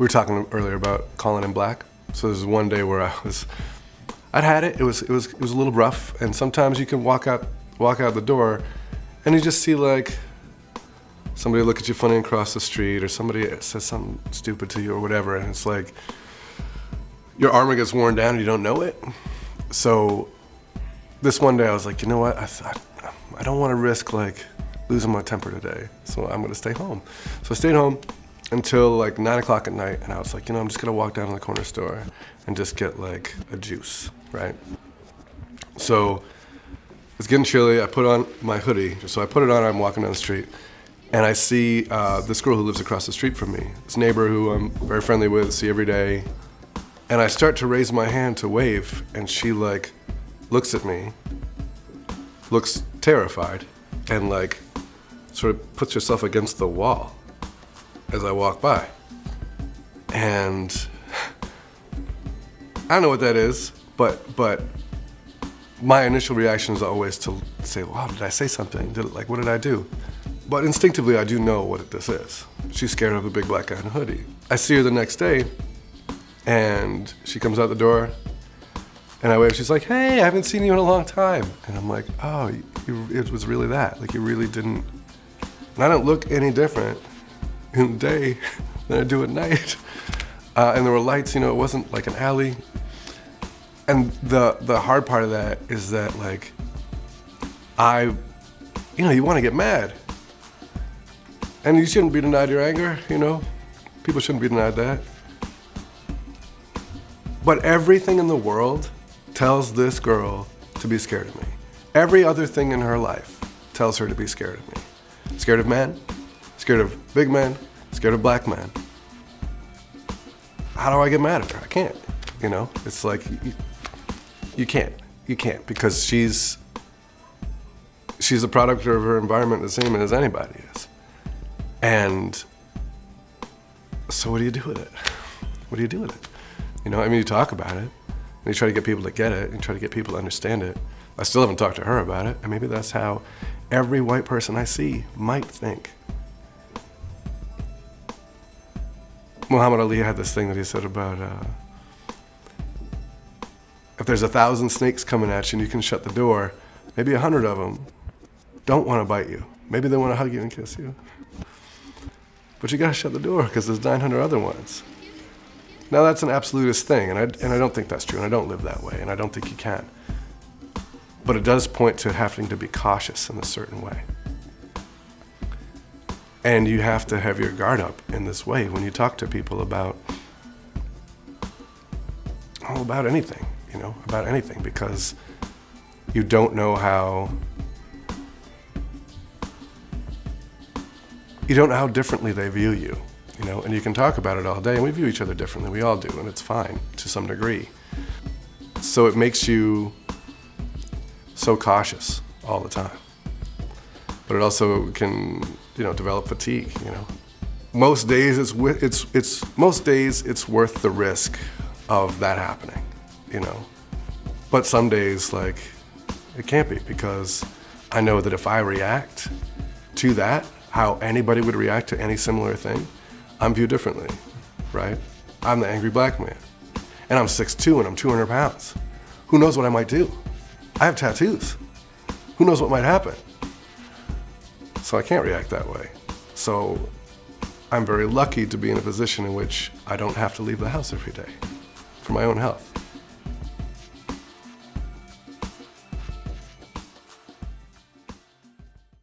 We were talking earlier about calling in black. So there's one day where I'd had it. It was a little rough, and sometimes you can walk out the door, and you just see like somebody look at you funny across the street, or somebody says something stupid to you or whatever, and it's like your armor gets worn down and you don't know it. So this one day I was like, you know what? I don't want to risk like losing my temper today, so I'm gonna stay home. So I stayed home until like 9 o'clock at night, and I was like, you know, I'm just gonna walk down to the corner store and just get like a juice, right? So it's getting chilly. I put on my hoodie, so I put it on. I'm walking down the street, and I see this girl who lives across the street from me, this neighbor who I'm very friendly with, see every day, and I start to raise my hand to wave, and she like looks at me, looks terrified, and like sort of puts herself against the wall as I walk by. And I don't know what that is, but my initial reaction is always to say, wow, did I say something? What did I do? But instinctively, I do know what this is. She's scared of a big black guy in a hoodie. I see her the next day, and she comes out the door, and I wave. She's like, hey, I haven't seen you in a long time. And I'm like, oh, it was really that. Like, you really didn't. And I don't look any different in the day than I do at night. And there were lights, you know, it wasn't like an alley. And the hard part of that is that, like, you want to get mad. And you shouldn't be denied your anger, you know? People shouldn't be denied that. But everything in the world tells this girl to be scared of me. Every other thing in her life tells her to be scared of me. Scared of men, scared of big men, scared of black men. How do I get mad at her? I can't, you know? It's like, you can't because she's a product of her environment the same as anybody is. And so what do you do with it? What do you do with it? You know, I mean, you talk about it, and you try to get people to get it, and you try to get people to understand it. I still haven't talked to her about it, and maybe that's how every white person I see might think. Muhammad Ali had this thing that he said about, if there's 1,000 snakes coming at you and you can shut the door, maybe 100 of them don't want to bite you. Maybe they want to hug you and kiss you. But you gotta shut the door because there's 900 other ones. Now that's an absolutist thing, and I don't think that's true, and I don't live that way, and I don't think you can. But it does point to having to be cautious in a certain way. And you have to have your guard up in this way when you talk to people about anything, you know, about anything, because you don't know how differently they view you, you know, and you can talk about it all day, and we view each other differently, we all do, and it's fine to some degree. So it makes you so cautious all the time. But it also can, you know, develop fatigue, you know. Most days it's worth the risk of that happening, you know. But some days, like, it can't be, because I know that if I react to that, how anybody would react to any similar thing, I'm viewed differently, right? I'm the angry black man, and I'm 6'2" and I'm 200 pounds. Who knows what I might do? I have tattoos. Who knows what might happen? So I can't react that way. So I'm very lucky to be in a position in which I don't have to leave the house every day for my own health.